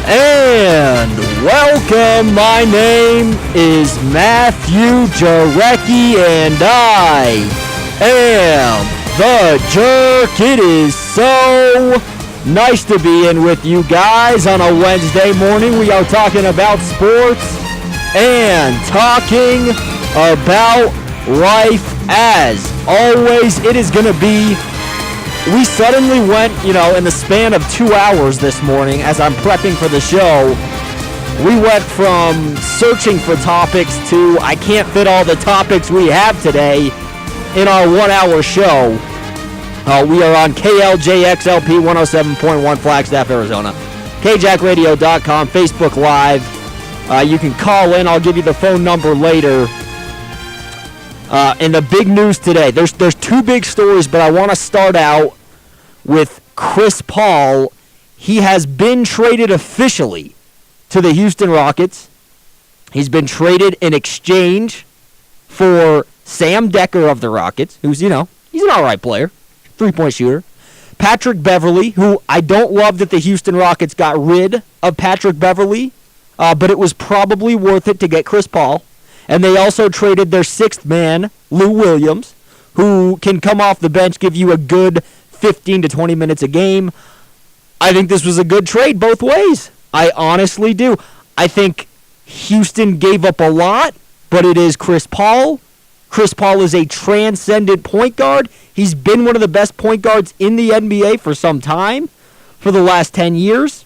And welcome. My name is Matthew Jarecki, and I am the Jerk. It is so nice to be in with you guys on a Wednesday morning. We are talking about sports and talking about life. As always, it is going to be, we suddenly went, in the span of 2 hours this morning as I'm prepping for the show, we went from searching for topics to I can't fit all the topics we have today in our 1 hour show. We are on KJACK 107.1 Flagstaff, Arizona, KJACKradio.com, Facebook Live. You can call in. I'll give you the phone number later. And the big news today, there's two big stories, but I want to start out with Chris Paul. He has been traded officially to the Houston Rockets. He's been traded in exchange for Sam Decker of the Rockets, who's, he's an all right player, three-point shooter. Patrick Beverley, who I don't love that the Houston Rockets got rid of Patrick Beverley, but it was probably worth it to get Chris Paul. And they also traded their sixth man, Lou Williams, who can come off the bench, give you a good 15 to 20 minutes a game. I think this was a good trade both ways. I honestly do. I think Houston gave up a lot, but it is Chris Paul. Chris Paul is a transcendent point guard. He's been one of the best point guards in the NBA for some time, for the last 10 years.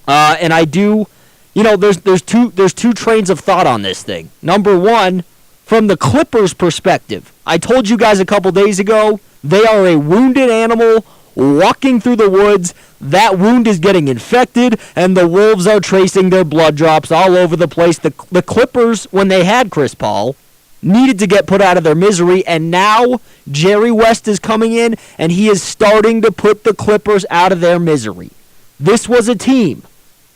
And I do... there's two trains of thought on this thing. Number one, from the Clippers' perspective, I told you guys a couple days ago, they are a wounded animal walking through the woods. That wound is getting infected, and the wolves are tracing their blood drops all over the place. The Clippers, when they had Chris Paul, needed to get put out of their misery, and now Jerry West is coming in, and he is starting to put the Clippers out of their misery. This was a team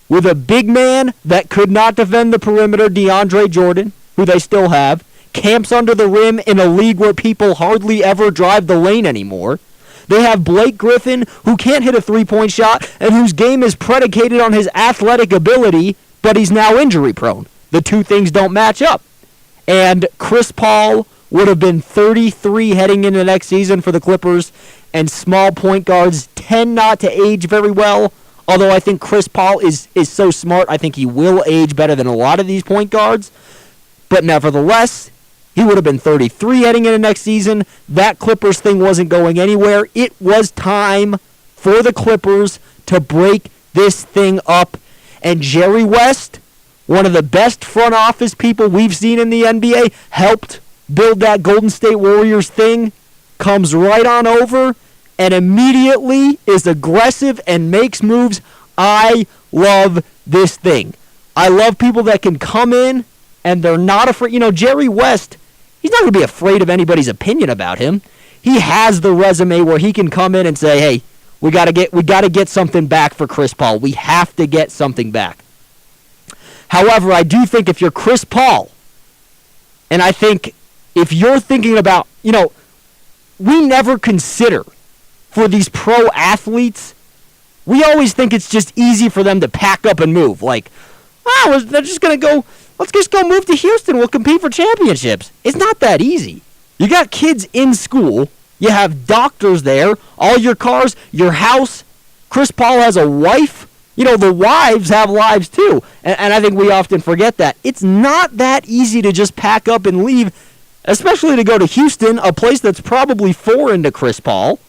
with a big man that could not defend the perimeter, DeAndre Jordan, who they still have, camps under the rim in a league where people hardly ever drive the lane anymore. They have Blake Griffin, who can't hit a three-point shot and whose game is predicated on his athletic ability, but he's now injury-prone. The two things don't match up. And Chris Paul would have been 33 heading into next season for the Clippers, and small point guards tend not to age very well. Although I think Chris Paul is so smart, I think he will age better than a lot of these point guards. But nevertheless, he would have been 33 heading into next season. That Clippers thing wasn't going anywhere. It was time for the Clippers to break this thing up. And Jerry West, one of the best front office people we've seen in the NBA, helped build that Golden State Warriors thing, comes right on over and immediately is aggressive and makes moves. I love this thing. I love people that can come in and they're not afraid. Jerry West, he's not going to be afraid of anybody's opinion about him. He has the resume where he can come in and say, hey, we got to get something back for Chris Paul. We have to get something back. However, I do think if you're Chris Paul, and I think if you're thinking about, we never consider for these pro athletes, we always think it's just easy for them to pack up and move. Like, they're just going to go, let's just go move to Houston. We'll compete for championships. It's not that easy. You got kids in school. You have doctors there. All your cars, your house. Chris Paul has a wife. The wives have lives too. And I think we often forget that. It's not that easy to just pack up and leave, especially to go to Houston, a place that's probably foreign to Chris Paul.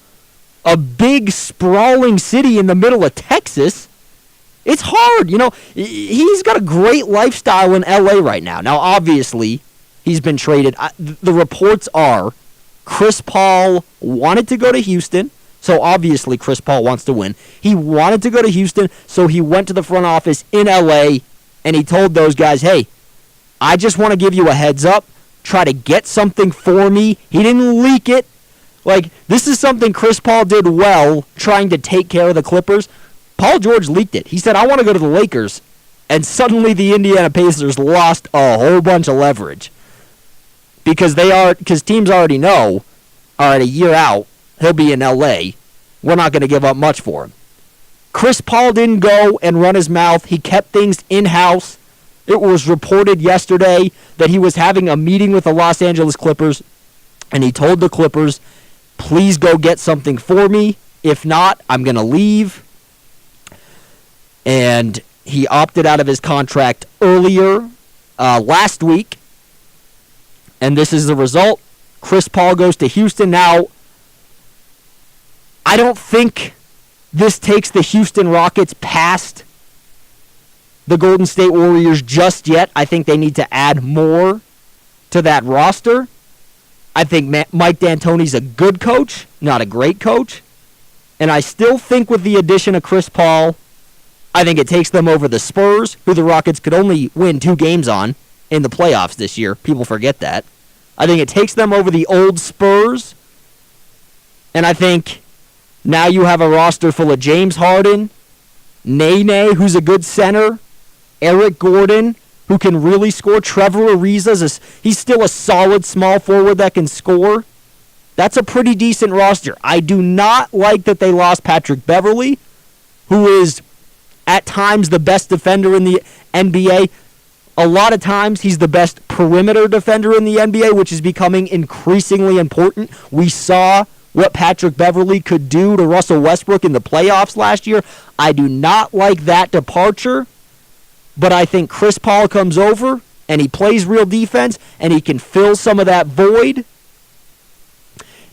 A big, sprawling city in the middle of Texas. It's hard. He's got a great lifestyle in L.A. right now. Now, obviously, he's been traded. The reports are Chris Paul wanted to go to Houston, so obviously Chris Paul wants to win. He wanted to go to Houston, so he went to the front office in L.A., and he told those guys, hey, I just want to give you a heads up. Try to get something for me. He didn't leak it. This is something Chris Paul did well, trying to take care of the Clippers. Paul George leaked it. He said, I want to go to the Lakers. And suddenly the Indiana Pacers lost a whole bunch of leverage. Because teams already know, all right, a year out, he'll be in L.A. We're not going to give up much for him. Chris Paul didn't go and run his mouth. He kept things in-house. It was reported yesterday that he was having a meeting with the Los Angeles Clippers, and he told the Clippers, please go get something for me. If not, I'm going to leave. And he opted out of his contract earlier last week. And this is the result. Chris Paul goes to Houston. Now, I don't think this takes the Houston Rockets past the Golden State Warriors just yet. I think they need to add more to that roster. I think Mike D'Antoni's a good coach, not a great coach. And I still think with the addition of Chris Paul, I think it takes them over the Spurs, who the Rockets could only win 2 games on in the playoffs this year. People forget that. I think it takes them over the old Spurs. And I think now you have a roster full of James Harden, Nene, who's a good center, Eric Gordon, who can really score. Trevor Ariza, he's still a solid small forward that can score. That's a pretty decent roster. I do not like that they lost Patrick Beverley, who is at times the best defender in the NBA. A lot of times he's the best perimeter defender in the NBA, which is becoming increasingly important. We saw what Patrick Beverley could do to Russell Westbrook in the playoffs last year. I do not like that departure, but I think Chris Paul comes over and he plays real defense and he can fill some of that void.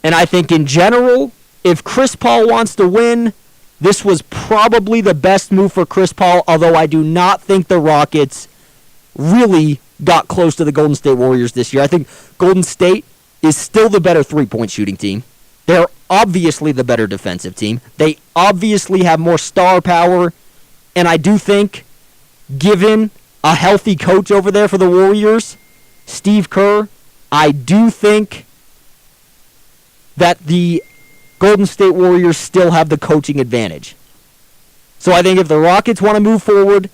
And I think in general, if Chris Paul wants to win, this was probably the best move for Chris Paul, although I do not think the Rockets really got close to the Golden State Warriors this year. I think Golden State is still the better three-point shooting team. They're obviously the better defensive team. They obviously have more star power, and I do think, given a healthy coach over there for the Warriors, Steve Kerr, I do think that the Golden State Warriors still have the coaching advantage. So I think if the Rockets want to move forward,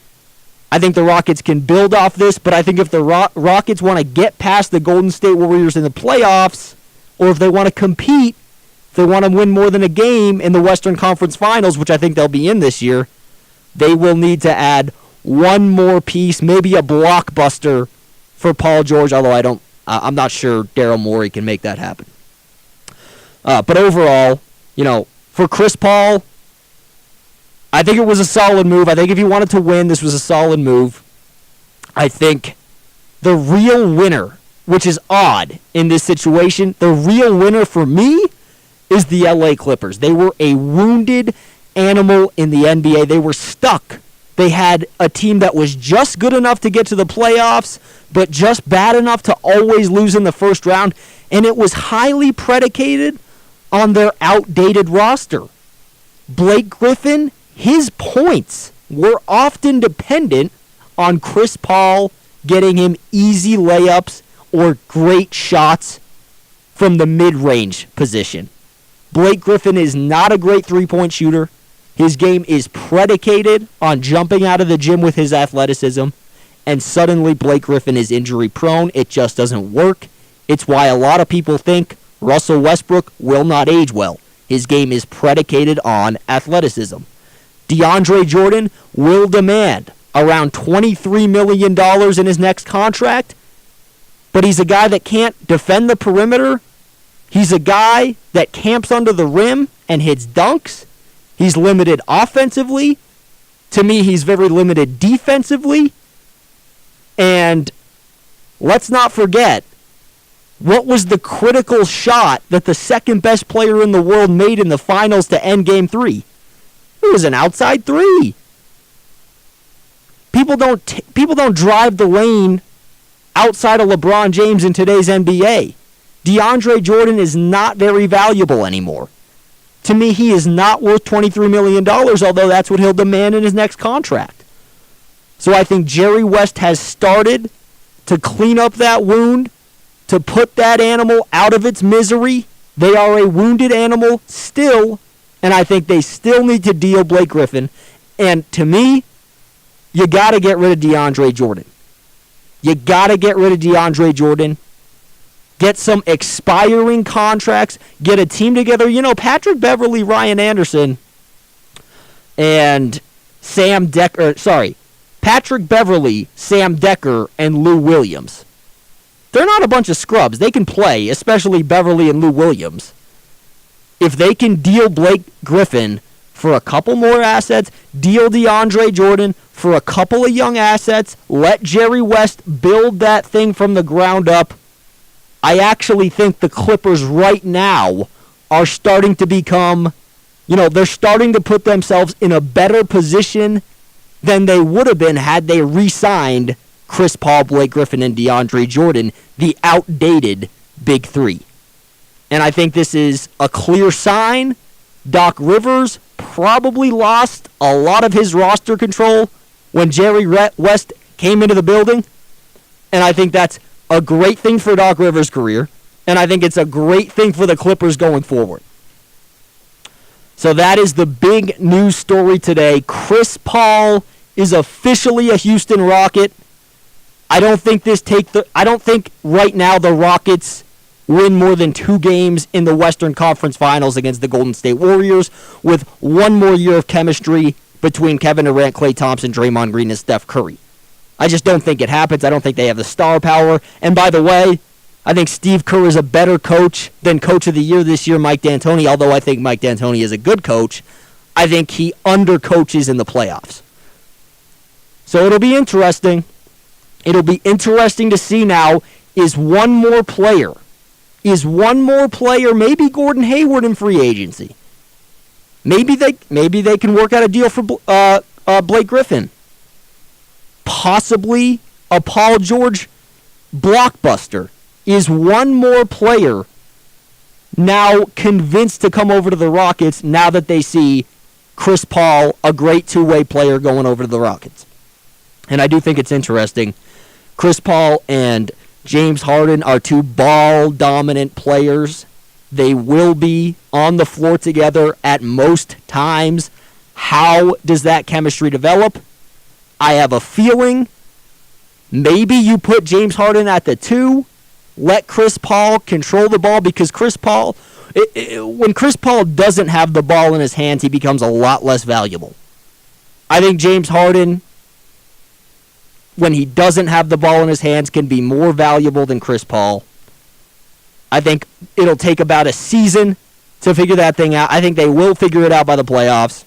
I think the Rockets can build off this, but I think if the Rockets want to get past the Golden State Warriors in the playoffs, or if they want to compete, if they want to win more than a game in the Western Conference Finals, which I think they'll be in this year, they will need to add one more piece, maybe a blockbuster for Paul George, although I'm not sure Daryl Morey can make that happen. But overall, for Chris Paul, I think it was a solid move. I think if he wanted to win, this was a solid move. I think the real winner, which is odd in this situation, the real winner for me is the LA Clippers. They were a wounded animal in the NBA. They were stuck. They had a team that was just good enough to get to the playoffs, but just bad enough to always lose in the first round, and it was highly predicated on their outdated roster. Blake Griffin, his points were often dependent on Chris Paul getting him easy layups or great shots from the mid-range position. Blake Griffin is not a great three-point shooter. His game is predicated on jumping out of the gym with his athleticism, and suddenly Blake Griffin is injury-prone. It just doesn't work. It's why a lot of people think Russell Westbrook will not age well. His game is predicated on athleticism. DeAndre Jordan will demand around $23 million in his next contract, but he's a guy that can't defend the perimeter. He's a guy that camps under the rim and hits dunks. He's limited offensively. To me, he's very limited defensively. And let's not forget, what was the critical shot that the second best player in the world made in the finals to end Game 3? It was an outside three. People don't drive the lane outside of LeBron James in today's NBA. DeAndre Jordan is not very valuable anymore. To me, he is not worth $23 million, although that's what he'll demand in his next contract. So I think Jerry West has started to clean up that wound, to put that animal out of its misery. They are a wounded animal still, and I think they still need to deal Blake Griffin. And to me, you got to get rid of DeAndre Jordan. You got to get rid of DeAndre Jordan. Get some expiring contracts. Get a team together. Patrick Beverley, Ryan Anderson, and Patrick Beverley, Sam Decker, and Lou Williams. They're not a bunch of scrubs. They can play, especially Beverley and Lou Williams. If they can deal Blake Griffin for a couple more assets, deal DeAndre Jordan for a couple of young assets, let Jerry West build that thing from the ground up, I actually think the Clippers right now are starting to become, they're starting to put themselves in a better position than they would have been had they re-signed Chris Paul, Blake Griffin, and DeAndre Jordan, the outdated Big Three. And I think this is a clear sign. Doc Rivers probably lost a lot of his roster control when Jerry West came into the building. And I think that's a great thing for Doc Rivers' career. And I think it's a great thing for the Clippers going forward. So that is the big news story today. Chris Paul is officially a Houston Rocket. I don't think right now the Rockets win more than 2 games in the Western Conference Finals against the Golden State Warriors with one more year of chemistry between Kevin Durant, Klay Thompson, Draymond Green, and Steph Curry. I just don't think it happens. I don't think they have the star power. And by the way, I think Steve Kerr is a better coach than Coach of the Year this year, Mike D'Antoni. Although I think Mike D'Antoni is a good coach, I think he undercoaches in the playoffs. So it'll be interesting. It'll be interesting to see now, is one more player, maybe Gordon Hayward in free agency. Maybe they can work out a deal for Blake Griffin. Possibly a Paul George blockbuster. Is one more player now convinced to come over to the Rockets now that they see Chris Paul, a great two-way player, going over to the Rockets? And I do think it's interesting. Chris Paul and James Harden are 2 ball-dominant players. They will be on the floor together at most times. How does that chemistry develop? I have a feeling maybe you put James Harden at the 2, let Chris Paul control the ball, because Chris Paul, when Chris Paul doesn't have the ball in his hands, he becomes a lot less valuable. I think James Harden, when he doesn't have the ball in his hands, can be more valuable than Chris Paul. I think it'll take about a season to figure that thing out. I think they will figure it out by the playoffs.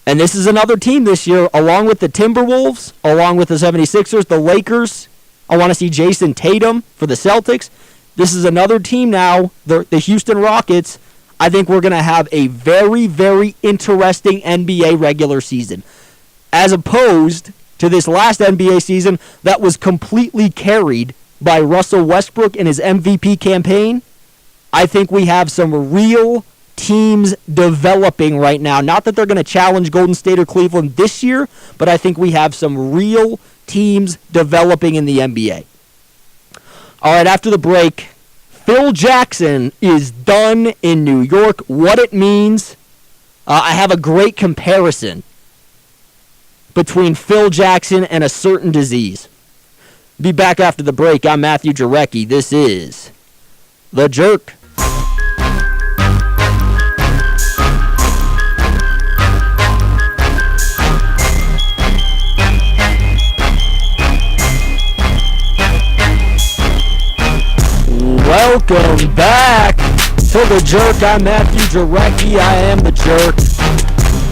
And this is another team this year, along with the Timberwolves, along with the 76ers, the Lakers. I want to see Jason Tatum for the Celtics. This is another team now, the Houston Rockets. I think we're going to have a very, very interesting NBA regular season, as opposed to this last NBA season that was completely carried by Russell Westbrook in his MVP campaign. I think we have some real teams developing right now. Not that they're going to challenge Golden State or Cleveland this year, but I think we have some real teams developing in the NBA. All right, after the break, Phil Jackson is done in New York. What it means, I have a great comparison between Phil Jackson and a certain disease. Be back after the break. I'm Matthew Jarecki. This is The Jerk. Welcome back to The Jerk. I'm Matthew Jarecki. I am The Jerk.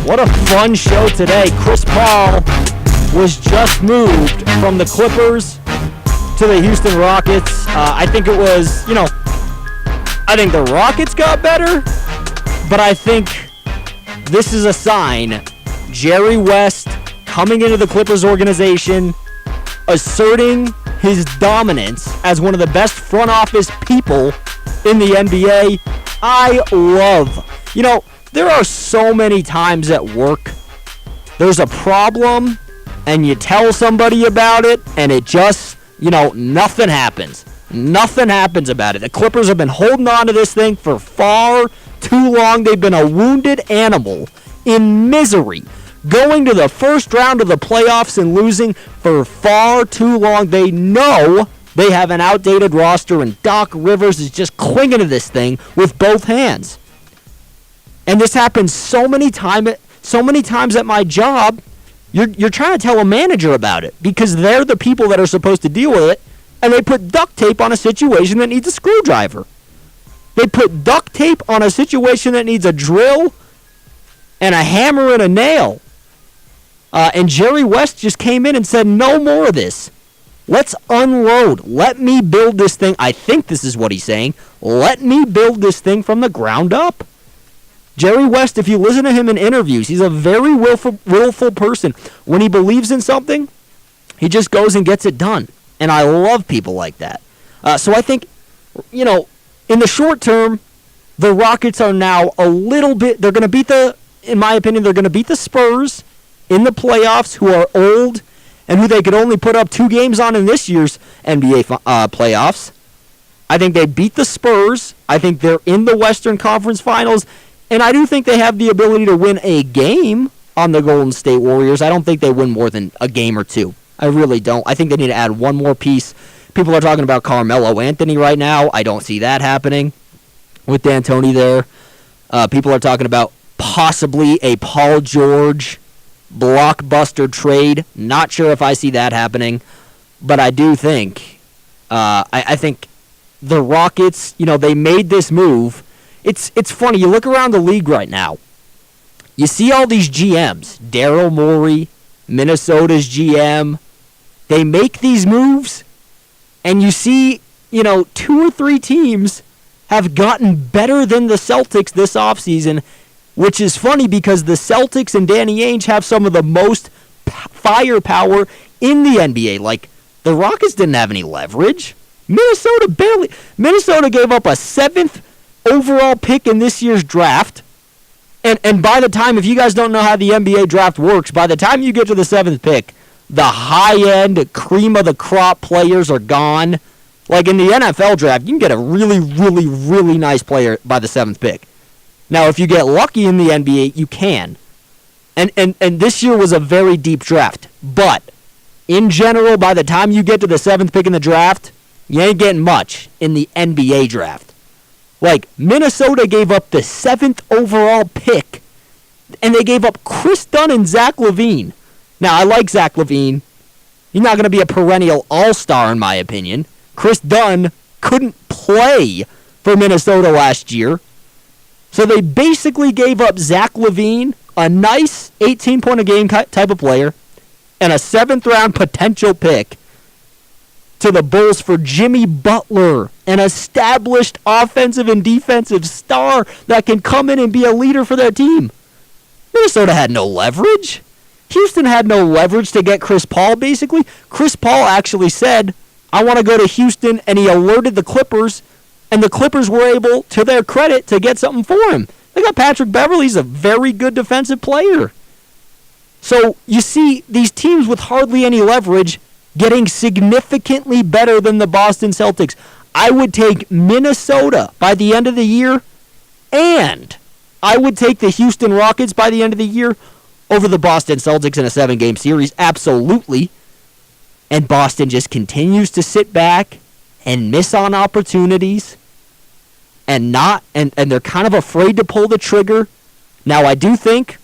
What a fun show today. Chris Paul was just moved from the Clippers to the Houston Rockets. I think it was, I think the Rockets got better, but I think this is a sign. Jerry West coming into the Clippers organization, asserting his dominance as one of the best front office people in the NBA. I love, there are so many times at work, there's a problem, and you tell somebody about it, and it just, nothing happens. Nothing happens about it. The Clippers have been holding on to this thing for far too long. They've been a wounded animal in misery, going to the first round of the playoffs and losing for far too long. They know they have an outdated roster, and Doc Rivers is just clinging to this thing with both hands. And this happens so many times so many times at my job, you're trying to tell a manager about it because they're the people that are supposed to deal with it, and they put duct tape on a situation that needs a screwdriver. They put duct tape on a situation that needs a drill and a hammer and a nail. And Jerry West just came in and said, no more of this. Let's unload. Let me build this thing. I think this is what he's saying. Let me build this thing from the ground up. Jerry West, if you listen to him in interviews, he's a very willful person. When he believes in something, he just goes and gets it done. And I love people like that. So I think, in the short term, the Rockets are now a little bit, they're going to beat in my opinion, they're going to beat the Spurs in the playoffs, who are old and who they could only put up 2 games on in this year's NBA playoffs. I think they beat the Spurs. I think they're in the Western Conference Finals. And I do think they have the ability to win a game on the Golden State Warriors. I don't think they win more than a game or 2. I really don't. I think they need to add one more piece. People are talking about Carmelo Anthony right now. I don't see that happening with D'Antoni there. People are talking about possibly a Paul George blockbuster trade. Not sure if I see that happening. But I do think, I think the Rockets, they made this move. It's funny. You look around the league right now. You see all these GMs. Daryl Morey, Minnesota's GM. They make these moves, and you see, 2 or 3 teams have gotten better than the Celtics this offseason, which is funny because the Celtics and Danny Ainge have some of the most firepower in the NBA. Like, the Rockets didn't have any leverage. Minnesota gave up a 7th overall pick in this year's draft. And by the time, if you guys don't know how the NBA draft works, by the time you get to the 7th pick, the high-end, cream-of-the-crop players are gone. Like in the NFL draft, you can get a really, really, really nice player by the 7th pick. Now, if you get lucky in the NBA, you can. And this year was a very deep draft. But, in general, by the time you get to the 7th pick in the draft, you ain't getting much in the NBA draft. Like, Minnesota gave up the 7th overall pick, and they gave up Chris Dunn and Zach LaVine. Now, I like Zach LaVine. He's not going to be a perennial all-star, in my opinion. Chris Dunn couldn't play for Minnesota last year. So they basically gave up Zach LaVine, a nice 18-point-a-game type of player, and a 7th-round potential pick to the Bulls for Jimmy Butler, an established offensive and defensive star that can come in and be a leader for their team. Minnesota had no leverage. Houston had no leverage to get Chris Paul, basically. Chris Paul actually said, I want to go to Houston, and he alerted the Clippers, and the Clippers were able, to their credit, to get something for him. They got Patrick Beverley. He's a very good defensive player. So you see these teams with hardly any leverage getting significantly better than the Boston Celtics. I would take Minnesota by the end of the year, and I would take the Houston Rockets by the end of the year over the Boston Celtics in a 7-game series. Absolutely. And Boston just continues to sit back and miss on opportunities and they're kind of afraid to pull the trigger. Now, I do think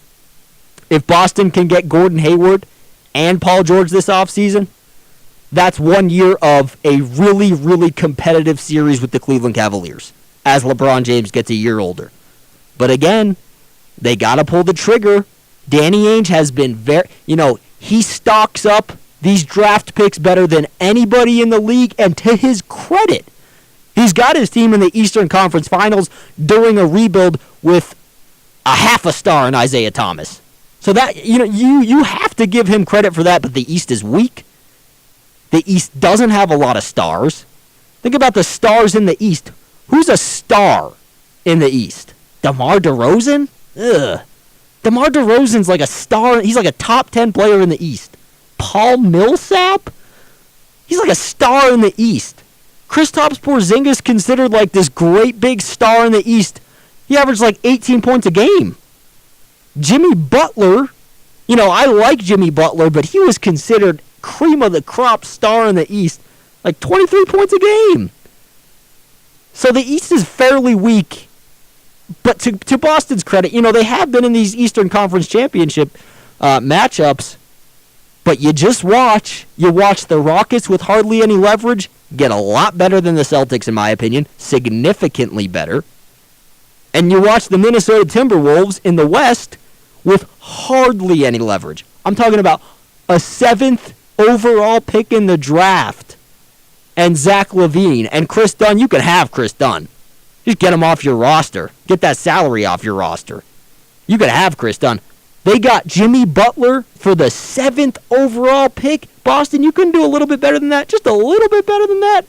if Boston can get Gordon Hayward and Paul George this offseason, that's 1 year of a really, really competitive series with the Cleveland Cavaliers as LeBron James gets a year older. But again, they got to pull the trigger. Danny Ainge has been he stocks up these draft picks better than anybody in the league, and to his credit, he's got his team in the Eastern Conference Finals during a rebuild with a half a star in Isaiah Thomas. So that, you have to give him credit for that, but the East is weak. The East doesn't have a lot of stars. Think about the stars in the East. Who's a star in the East? DeMar DeRozan? Ugh. DeMar DeRozan's like a star. He's like a top 10 player in the East. Paul Millsap? He's like a star in the East. Kristaps Porzingis considered like this great big star in the East. He averaged like 18 points a game. Jimmy Butler, I like Jimmy Butler, but he was considered cream of the crop star in the East. Like 23 points a game. So the East is fairly weak. But to Boston's credit, they have been in these Eastern Conference Championship matchups, but you just watch. You watch the Rockets with hardly any leverage get a lot better than the Celtics, in my opinion, significantly better. And you watch the Minnesota Timberwolves in the West with hardly any leverage. I'm talking about a 7th overall pick in the draft and Zach LaVine and Chris Dunn. You can have Chris Dunn. Just get him off your roster. Get that salary off your roster. You can have Chris Dunn. They got Jimmy Butler for the 7th overall pick. Boston, you couldn't do a little bit better than that. Just a little bit better than that.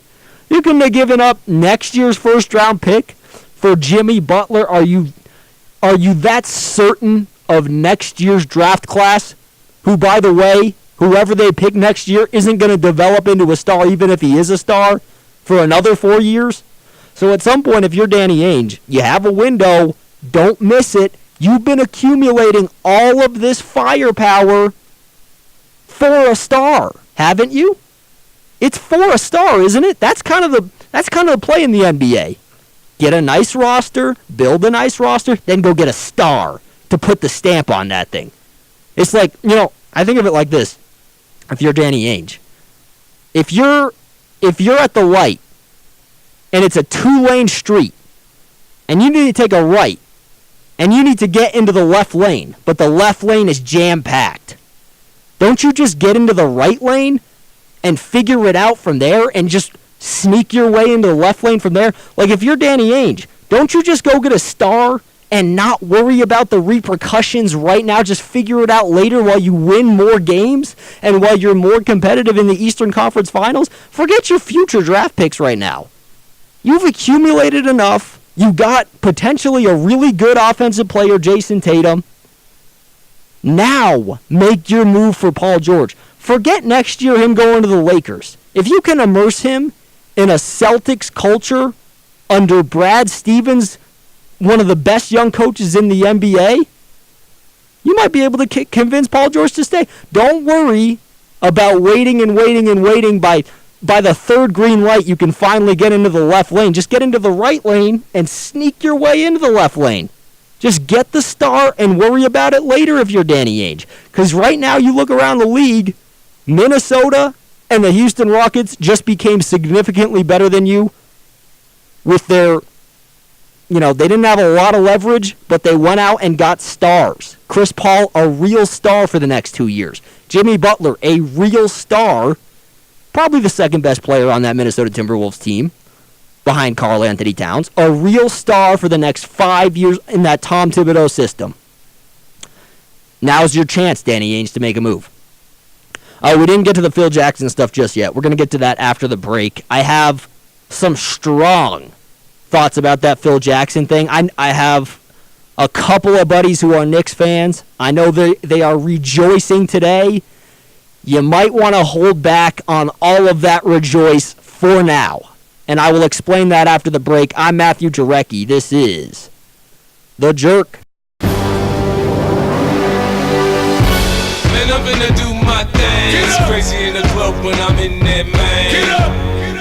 You couldn't have given up next year's first-round pick for Jimmy Butler. Are you that certain of next year's draft class, who, by the way, whoever they pick next year isn't going to develop into a star, even if he is a star, for another 4 years? So at some point, if you're Danny Ainge, you have a window. Don't miss it. You've been accumulating all of this firepower for a star, haven't you? It's for a star, isn't it? That's kind of the play in the NBA. Get a nice roster, build a nice roster, then go get a star to put the stamp on that thing. It's like, I think of it like this. If you're Danny Ainge, if you're at the light and it's a 2-lane street and you need to take a right and you need to get into the left lane, but the left lane is jam-packed, don't you just get into the right lane and figure it out from there and just sneak your way into the left lane from there? Like, if you're Danny Ainge, don't you just go get a star and not worry about the repercussions right now? Just figure it out later while you win more games and while you're more competitive in the Eastern Conference Finals? Forget your future draft picks right now. You've accumulated enough. You got potentially a really good offensive player, Jason Tatum. Now make your move for Paul George. Forget next year him going to the Lakers. If you can immerse him in a Celtics culture under Brad Stevens, one of the best young coaches in the NBA, you might be able to convince Paul George to stay. Don't worry about waiting and waiting and waiting. By the third green light, you can finally get into the left lane. Just get into the right lane and sneak your way into the left lane. Just get the star and worry about it later if you're Danny Ainge. Because right now, you look around the league, Minnesota and the Houston Rockets just became significantly better than you with their, they didn't have a lot of leverage, but they went out and got stars. Chris Paul, a real star for the next 2 years. Jimmy Butler, a real star, probably the second best player on that Minnesota Timberwolves team, behind Karl Anthony Towns, a real star for the next 5 years in that Tom Thibodeau system. Now's your chance, Danny Ainge, to make a move. We didn't get to the Phil Jackson stuff just yet. We're going to get to that after the break. I have some strong thoughts about that Phil Jackson thing. I have a couple of buddies who are Knicks fans. I know they are rejoicing today. You might want to hold back on all of that rejoice for now. And I will explain that after the break. I'm Matthew Jarecki. This is The Jerk. Man, I'm gonna do my thing. It's crazy in the club when I'm in there, man. Get up.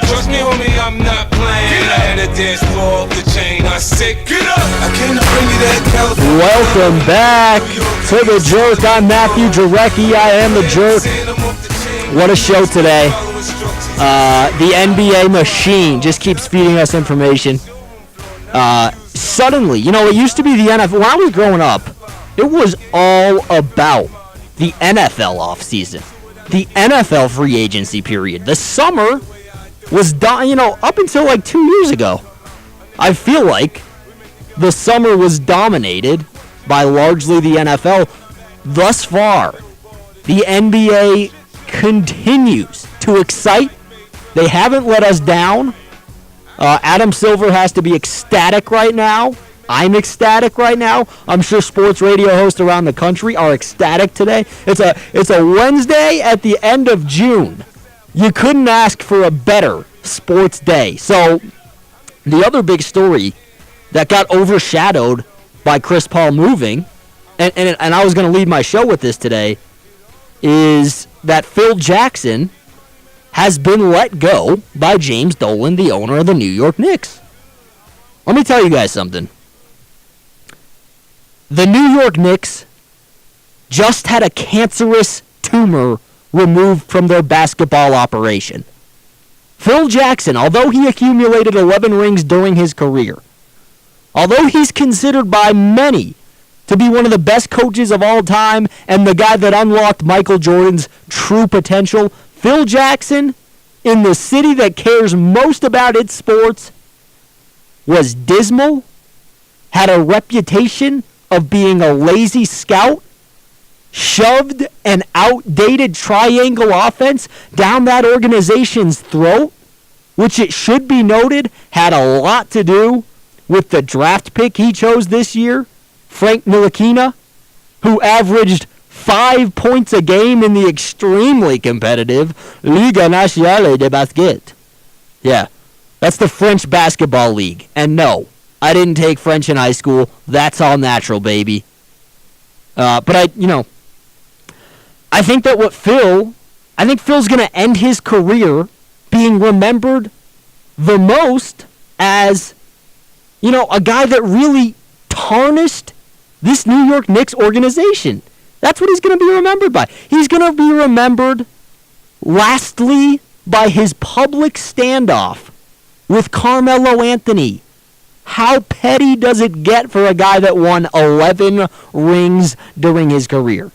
Trust me, homie, I'm not playing. I had a dance floor off the chain. I said, get up. I came to bring you that California. Welcome back to The Jerk. I'm Matthew Jarecki. I am The Jerk. What a show today. The NBA machine just keeps feeding us information. Suddenly, it used to be the NFL. When I was growing up, it was all about the NFL offseason, the NFL free agency period. The summer was done, up until like 2 years ago. I feel like the summer was dominated by largely the NFL. Thus far, the NBA continues to excite. They haven't let us down. Adam Silver has to be ecstatic right now. I'm ecstatic right now. I'm sure sports radio hosts around the country are ecstatic today. It's a Wednesday at the end of June. You couldn't ask for a better sports day. So the other big story that got overshadowed by Chris Paul moving, and I was going to lead my show with this today, is that Phil Jackson has been let go by James Dolan, the owner of the New York Knicks. Let me tell you guys something. The New York Knicks just had a cancerous tumor removed from their basketball operation. Phil Jackson, although he accumulated 11 rings during his career, although he's considered by many to be one of the best coaches of all time and the guy that unlocked Michael Jordan's true potential, Phil Jackson, in the city that cares most about its sports, was dismal, had a reputation of being a lazy scout, shoved an outdated triangle offense down that organization's throat, which it should be noted had a lot to do with the draft pick he chose this year, Frank Ntilikina, who averaged 5 points a game in the extremely competitive Liga Nacional de Basket. Yeah, that's the French basketball league. And no, I didn't take French in high school. That's all natural, baby. But I think that I think Phil's going to end his career being remembered the most as, a guy that really tarnished this New York Knicks organization. That's what he's going to be remembered by. He's going to be remembered, lastly, by his public standoff with Carmelo Anthony. How petty does it get for a guy that won 11 rings during his career?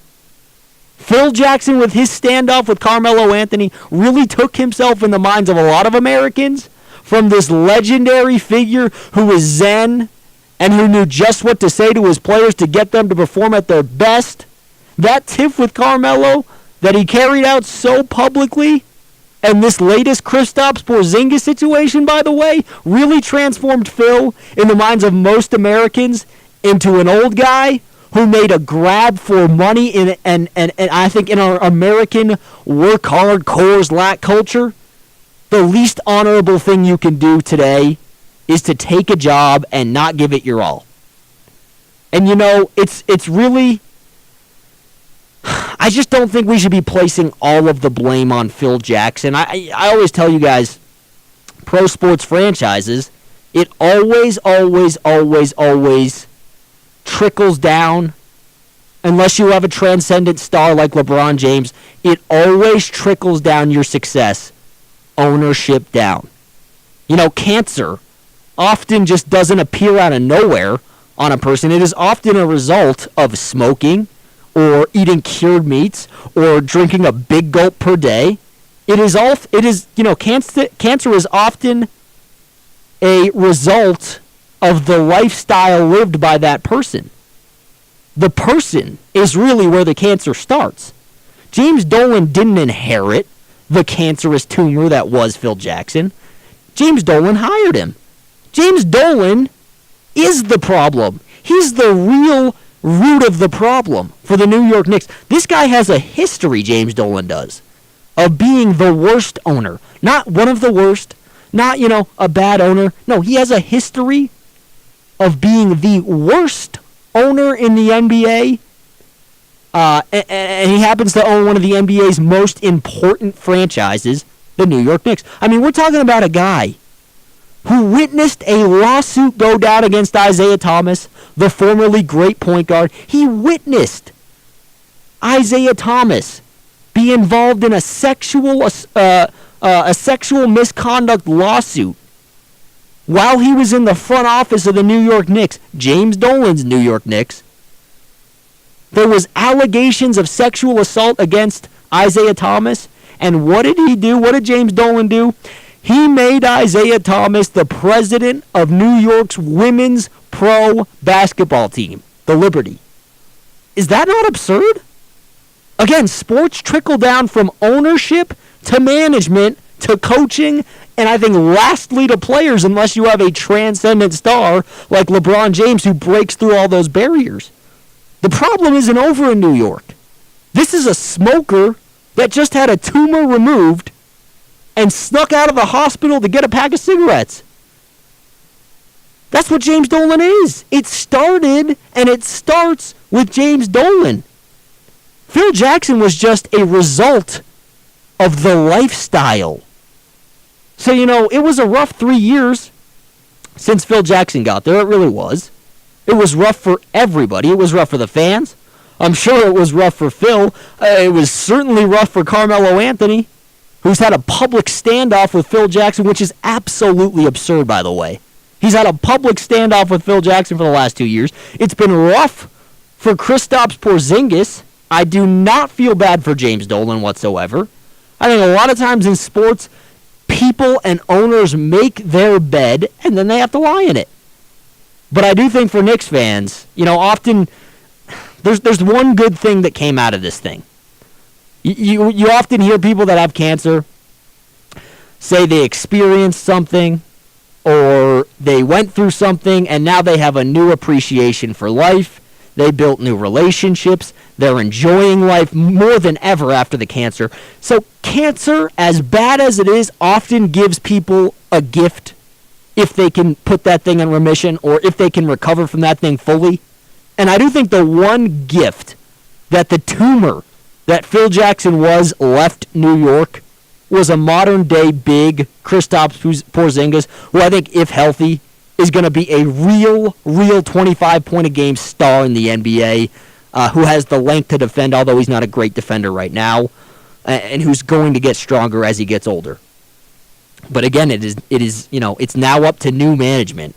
Phil Jackson, with his standoff with Carmelo Anthony, really took himself in the minds of a lot of Americans from this legendary figure who was zen and who knew just what to say to his players to get them to perform at their best. That tiff with Carmelo that he carried out so publicly, and this latest Kristaps Porzingis situation, by the way, really transformed Phil in the minds of most Americans into an old guy who made a grab for money and I think in our American work hard, Coors Light culture, the least honorable thing you can do today is to take a job and not give it your all. And it's really, I just don't think we should be placing all of the blame on Phil Jackson. I always tell you guys, pro sports franchises, it always trickles down, unless you have a transcendent star like LeBron James, it always trickles down your success, ownership down. Cancer often just doesn't appear out of nowhere on a person. It is often a result of smoking or eating cured meats or drinking a big gulp per day. Cancer is often a result of the lifestyle lived by that person. The person is really where the cancer starts. James Dolan didn't inherit the cancerous tumor that was Phil Jackson. James Dolan hired him. James Dolan is the problem. He's the real root of the problem for the New York Knicks. This guy has a history, James Dolan does, of being the worst owner. Not one of the worst, not, a bad owner. No, he has a history of being the worst owner in the NBA. And he happens to own one of the NBA's most important franchises, the New York Knicks. I mean, we're talking about a guy who witnessed a lawsuit go down against Isaiah Thomas, the formerly great point guard. He witnessed Isaiah Thomas be involved in a sexual misconduct lawsuit while he was in the front office of the New York Knicks, James Dolan's New York Knicks. There was allegations of sexual assault against Isaiah Thomas, and what did he do? What did James Dolan do? He made Isaiah Thomas the president of New York's women's pro basketball team, the Liberty. Is that not absurd? Again, sports trickle down from ownership to management to coaching, and I think lastly to players, unless you have a transcendent star like LeBron James who breaks through all those barriers. The problem isn't over in New York. This is a smoker that just had a tumor removed and snuck out of the hospital to get a pack of cigarettes. That's what James Dolan is. It started and it starts with James Dolan. Phil Jackson was just a result of the lifestyle. So, it was a rough 3 years since Phil Jackson got there. It really was. It was rough for everybody. It was rough for the fans. I'm sure it was rough for Phil. It was certainly rough for Carmelo Anthony, who's had a public standoff with Phil Jackson, which is absolutely absurd, by the way. He's had a public standoff with Phil Jackson for the last 2 years. It's been rough for Kristaps Porzingis. I do not feel bad for James Dolan whatsoever. I think a lot of times in sports, people and owners make their bed and then they have to lie in it. But I do think for Knicks fans, often there's one good thing that came out of this thing. You often hear people that have cancer say they experienced something or they went through something and now they have a new appreciation for life. They built new relationships. They're enjoying life more than ever after the cancer. So cancer, as bad as it is, often gives people a gift if they can put that thing in remission or if they can recover from that thing fully. And I do think the one gift that the tumor that Phil Jackson was left New York was a modern-day big Kristaps Porzingis, who I think, if healthy, is going to be a real 25-point-a-game star in the NBA, who has the length to defend, although he's not a great defender right now, and who's going to get stronger as he gets older. But again, it is it's now up to new management.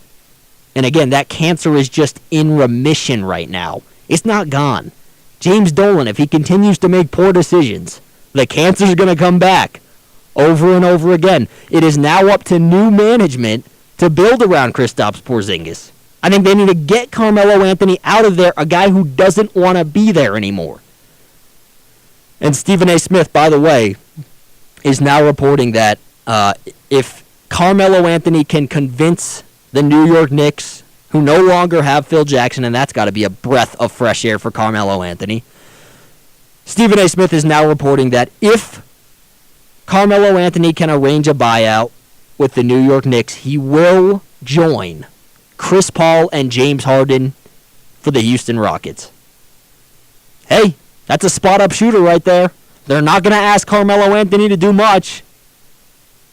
And again, that cancer is just in remission right now. It's not gone. James Dolan, if he continues to make poor decisions, the cancer's going to come back over and over again. It is now up to new management to build around Kristaps Porzingis. I think they need to get Carmelo Anthony out of there, a guy who doesn't want to be there anymore. And Stephen A. Smith, by the way, is now reporting that if Carmelo Anthony can convince the New York Knicks, who no longer have Phil Jackson, and that's got to be a breath of fresh air for Carmelo Anthony, Stephen A. Smith is now reporting that if Carmelo Anthony can arrange a buyout with the New York Knicks, he will join Chris Paul and James Harden for the Houston Rockets. Hey, that's a spot-up shooter right there. They're not going to ask Carmelo Anthony to do much.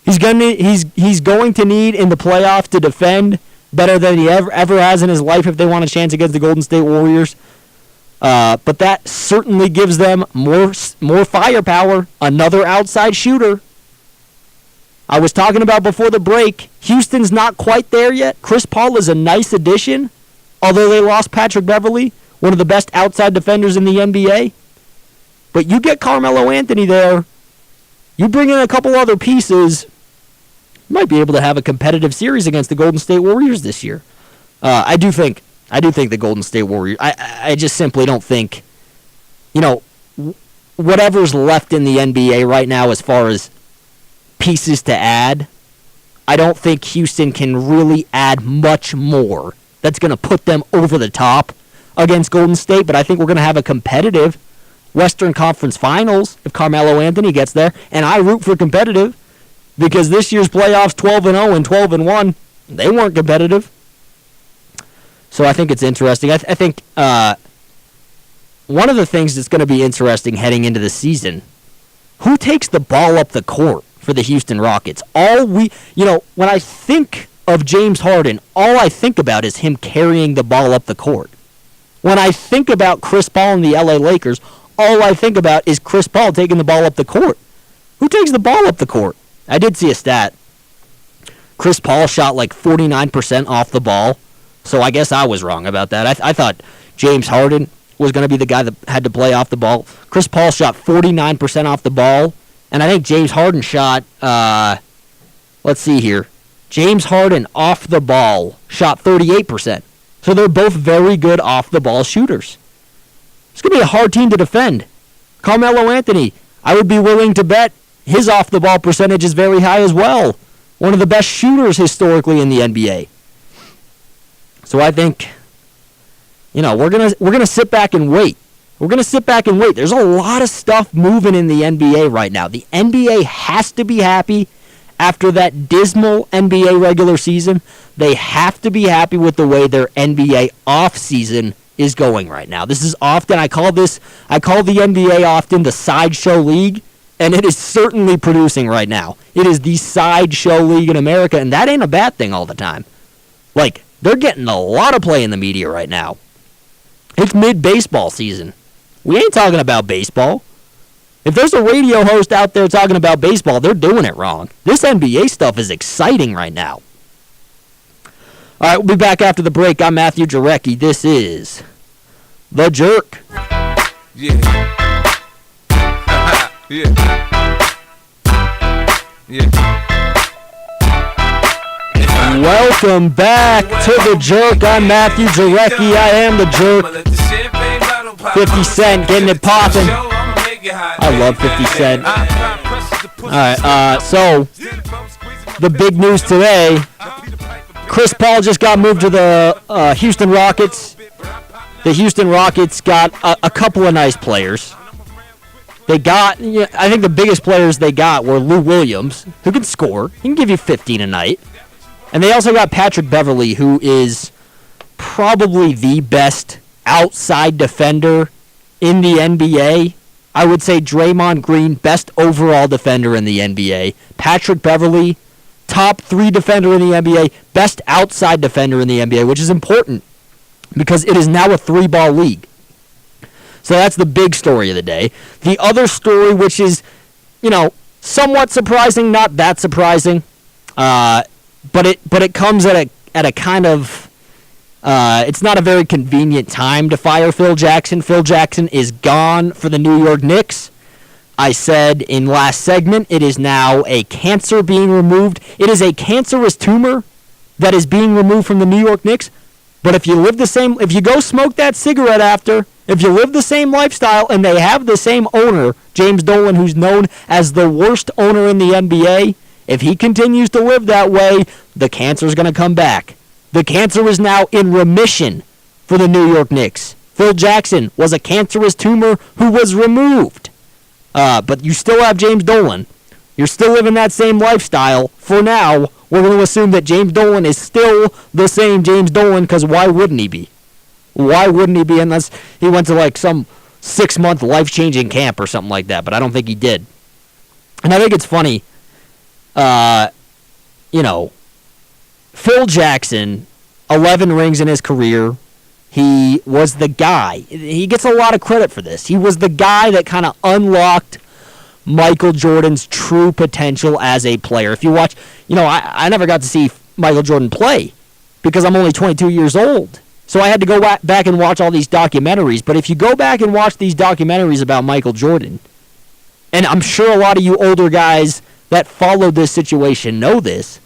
He's going to need in the playoffs to defend better than he ever has in his life if they want a chance against the Golden State Warriors. But that certainly gives them more firepower. Another outside shooter. I was talking about before the break, Houston's not quite there yet. Chris Paul is a nice addition, although they lost Patrick Beverley, one of the best outside defenders in the NBA. But you get Carmelo Anthony there, you bring in a couple other pieces, you might be able to have a competitive series against the Golden State Warriors this year. I do think the Golden State Warriors, I just simply don't think, whatever's left in the NBA right now as far as pieces to add, I don't think Houston can really add much more that's going to put them over the top against Golden State, but I think we're going to have a competitive Western Conference Finals if Carmelo Anthony gets there, and I root for competitive because this year's playoffs 12-0 and 12-1, they weren't competitive. So I think it's interesting. I think one of the things that's going to be interesting heading into the season, who takes the ball up the court for the Houston Rockets? When I think of James Harden, all I think about is him carrying the ball up the court. When I think about Chris Paul and the LA Lakers, all I think about is Chris Paul taking the ball up the court. Who takes the ball up the court? I did see a stat. Chris Paul shot like 49% off the ball, so I guess I was wrong about that. I thought James Harden was going to be the guy that had to play off the ball. Chris Paul shot 49% off the ball, and I think James Harden shot, let's see here. James Harden off the ball shot 38%. So they're both very good off-the-ball shooters. It's going to be a hard team to defend. Carmelo Anthony, I would be willing to bet his off-the-ball percentage is very high as well. One of the best shooters historically in the NBA. So I think, we're gonna sit back and wait. We're gonna sit back and wait. There's a lot of stuff moving in the NBA right now. The NBA has to be happy after that dismal NBA regular season. They have to be happy with the way their NBA off-season is going right now. This is often, I call the NBA often the sideshow league, and it is certainly producing right now. It is the sideshow league in America, and that ain't a bad thing all the time. Like, They're getting a lot of play in the media right now. It's mid-baseball season. We ain't talking about baseball. If there's a radio host out there talking about baseball, they're doing it wrong. This NBA stuff is exciting right now. All right, we'll be back after the break. I'm Matthew Jarecki. This is The Jerk. Yeah. Yeah. Yeah. Welcome back to The Jerk. I'm Matthew Jarecki. I am The Jerk. 50 Cent getting it popping. I love 50 Cent. All right, so the big news today, Chris Paul just got moved to the Houston Rockets. The Houston Rockets got a couple of nice players. They got, I think the biggest players they got were Lou Williams, who can score. He can give you 15 a night. And they also got Patrick Beverley, who is probably the best outside defender in the NBA. I would say Draymond Green, best overall defender in the NBA. Patrick Beverley, top 3 defender in the NBA, best outside defender in the NBA, which is important because it is now a 3-ball league. So that's the big story of the day. The other story, which is, somewhat surprising, not that surprising, but it comes at a kind of it's not a very convenient time to fire Phil Jackson. Phil Jackson is gone for the New York Knicks. I said in last segment, it is now a cancer being removed. It is a cancerous tumor that is being removed from the New York Knicks. But if you go smoke that cigarette after, if you live the same lifestyle and they have the same owner, James Dolan, who's known as the worst owner in the NBA, if he continues to live that way, the cancer is going to come back. The cancer is now in remission for the New York Knicks. Phil Jackson was a cancerous tumor who was removed. But you still have James Dolan. You're still living that same lifestyle. For now, we're going to assume that James Dolan is still the same James Dolan, because why wouldn't he be? Why wouldn't he be unless he went to some 6-month life-changing camp or something like that, but I don't think he did. And I think it's funny, Phil Jackson, 11 rings in his career. He was the guy. He gets a lot of credit for this. He was the guy that kind of unlocked Michael Jordan's true potential as a player. If you watch, I never got to see Michael Jordan play because I'm only 22 years old. So I had to go back and watch all these documentaries. But if you go back and watch these documentaries about Michael Jordan, and I'm sure a lot of you older guys that followed this situation know this,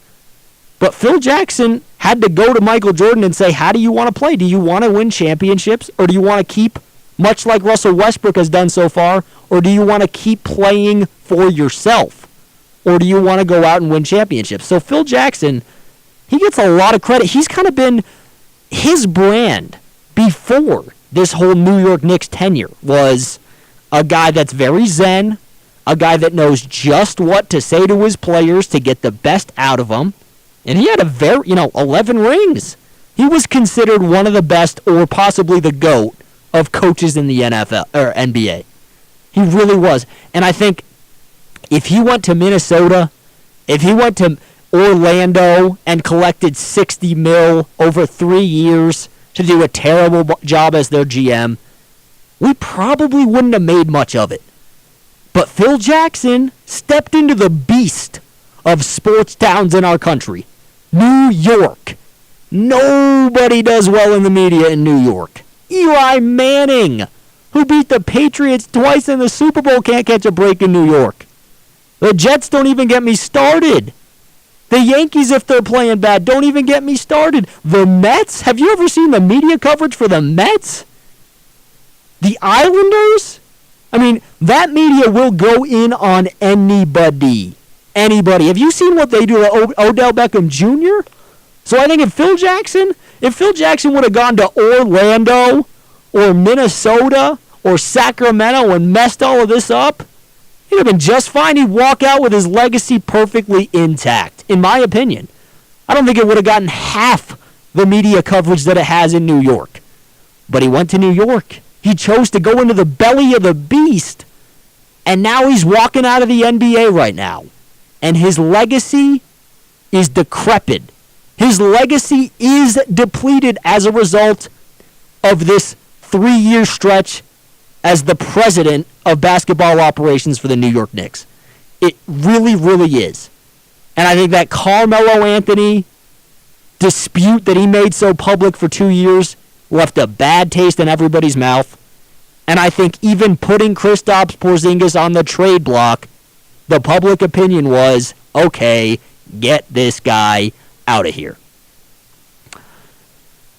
but Phil Jackson had to go to Michael Jordan and say, how do you want to play? Do you want to win championships, or do you want to keep, much like Russell Westbrook has done so far, or do you want to keep playing for yourself? Or do you want to go out and win championships? So Phil Jackson, he gets a lot of credit. He's kind of been his brand before this whole New York Knicks tenure was a guy that's very zen, a guy that knows just what to say to his players to get the best out of them. And he had 11 rings. He was considered one of the best, or possibly the GOAT, of coaches in the NFL or NBA. He really was. And I think if he went to Minnesota, if he went to Orlando and collected $60 million over 3 years to do a terrible job as their GM, we probably wouldn't have made much of it. But Phil Jackson stepped into the beast of sports towns in our country. New York. Nobody does well in the media in New York. Eli Manning, who beat the Patriots twice in the Super Bowl, can't catch a break in New York. The Jets don't even get me started. The Yankees, if they're playing bad, don't even get me started. The Mets? Have you ever seen the media coverage for the Mets? The Islanders? I mean, that media will go in on anybody. Anybody. Have you seen what they do to Odell Beckham Jr.? So I think if Phil Jackson would have gone to Orlando or Minnesota or Sacramento and messed all of this up, he'd have been just fine. He'd walk out with his legacy perfectly intact, in my opinion. I don't think it would have gotten half the media coverage that it has in New York. But he went to New York. He chose to go into the belly of the beast, and now he's walking out of the NBA right now. And his legacy is decrepit. His legacy is depleted as a result of this 3-year stretch as the president of basketball operations for the New York Knicks. It really, really is. And I think that Carmelo Anthony dispute that he made so public for 2 years left a bad taste in everybody's mouth. And I think even putting Kristaps Porzingis on the trade block, the public opinion was, okay, get this guy out of here.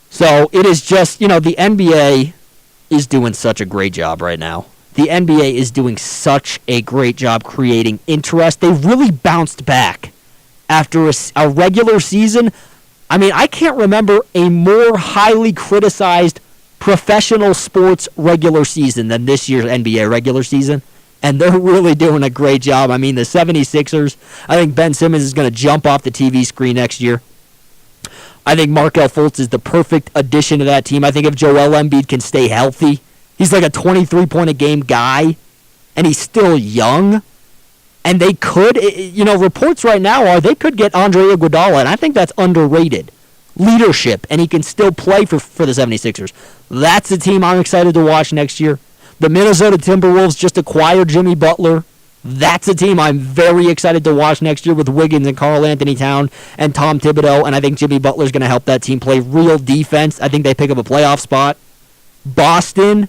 So it is just, the NBA is doing such a great job right now. The NBA is doing such a great job creating interest. They really bounced back after a regular season. I mean, I can't remember a more highly criticized professional sports regular season than this year's NBA regular season. And they're really doing a great job. I mean, the 76ers, I think Ben Simmons is going to jump off the TV screen next year. I think Markelle Fultz is the perfect addition to that team. I think if Joel Embiid can stay healthy, he's like a 23-point-a-game guy, and he's still young. And they could, reports right now are they could get Andre Iguodala, and I think that's underrated leadership, and he can still play for the 76ers. That's a team I'm excited to watch next year. The Minnesota Timberwolves just acquired Jimmy Butler. That's a team I'm very excited to watch next year with Wiggins and Karl Anthony Towns and Tom Thibodeau, and I think Jimmy Butler's going to help that team play real defense. I think they pick up a playoff spot. Boston,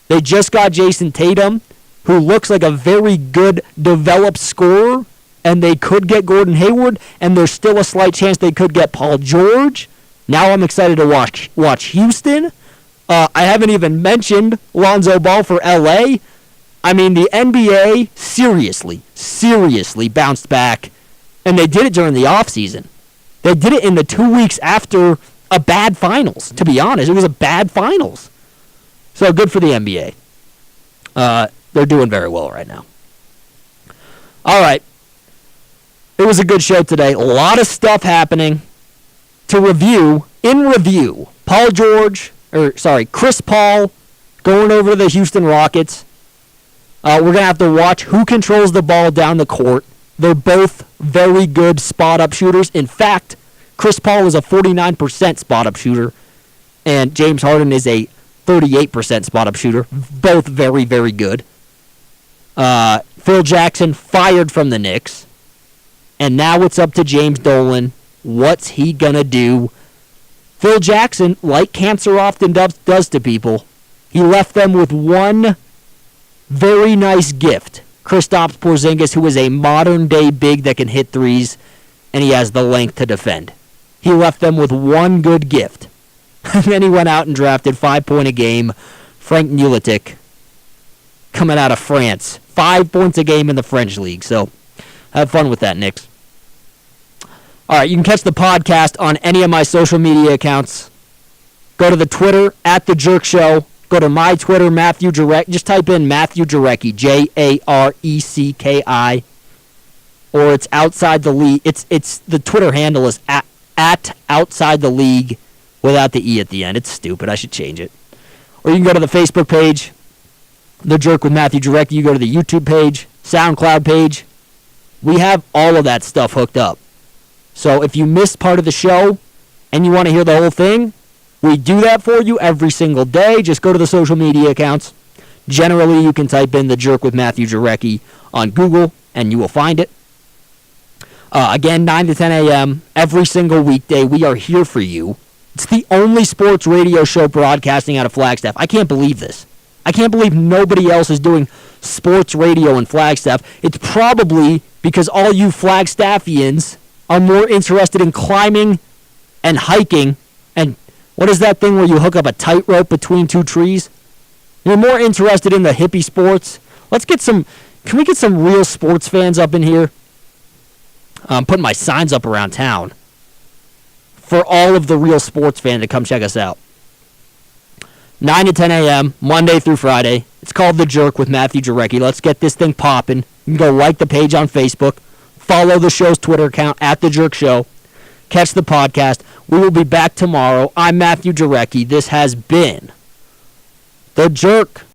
they just got Jason Tatum, who looks like a very good developed scorer, and they could get Gordon Hayward, and there's still a slight chance they could get Paul George. Now I'm excited to watch Houston. I haven't even mentioned Lonzo Ball for L.A., I mean, the NBA seriously bounced back, and they did it during the offseason. They did it in the 2 weeks after a bad finals, to be honest. It was a bad finals. So good for the NBA. They're doing very well right now. All right. It was a good show today. A lot of stuff happening to review. In review, Chris Paul going over to the Houston Rockets. We're going to have to watch who controls the ball down the court. They're both very good spot-up shooters. In fact, Chris Paul is a 49% spot-up shooter, and James Harden is a 38% spot-up shooter. Both very, very good. Phil Jackson fired from the Knicks, and now it's up to James Dolan. What's he going to do? Phil Jackson, like cancer often does to people, he left them with one very nice gift. Kristaps Porzingis, who is a modern-day big that can hit threes, and he has the length to defend. He left them with one good gift. And then he went out and drafted 5-point-a-game Frank Ntilikina coming out of France. 5 points a game in the French league. So have fun with that, Knicks. All right, you can catch the podcast on any of my social media accounts. Go to the Twitter, @TheJerkShow. Go to my Twitter, Matthew Jarecki. Just type in Matthew Jarecki, Jarecki, or it's Outside the League. It's the Twitter handle is at Outside the League without the E at the end. It's stupid. I should change it. Or you can go to the Facebook page, The Jerk with Matthew Jarecki. You go to the YouTube page, SoundCloud page. We have all of that stuff hooked up. So if you missed part of the show and you want to hear the whole thing, we do that for you every single day. Just go to the social media accounts. Generally, you can type in The Jerk with Matthew Jarecki on Google, and you will find it. Again, 9 to 10 a.m. every single weekday. We are here for you. It's the only sports radio show broadcasting out of Flagstaff. I can't believe this. I can't believe nobody else is doing sports radio in Flagstaff. It's probably because all you Flagstaffians are more interested in climbing and hiking and what is that thing where you hook up a tightrope between two trees? You're more interested in the hippie sports. Can we get some real sports fans up in here? I'm putting my signs up around town for all of the real sports fans to come check us out. 9 to 10 a.m., Monday through Friday. It's called The Jerk with Matthew Jarecki. Let's get this thing popping. You can go like the page on Facebook. Follow the show's Twitter account, @TheJerkShow. Catch the podcast. We will be back tomorrow. I'm Matthew Jarecki. This has been The Jerk.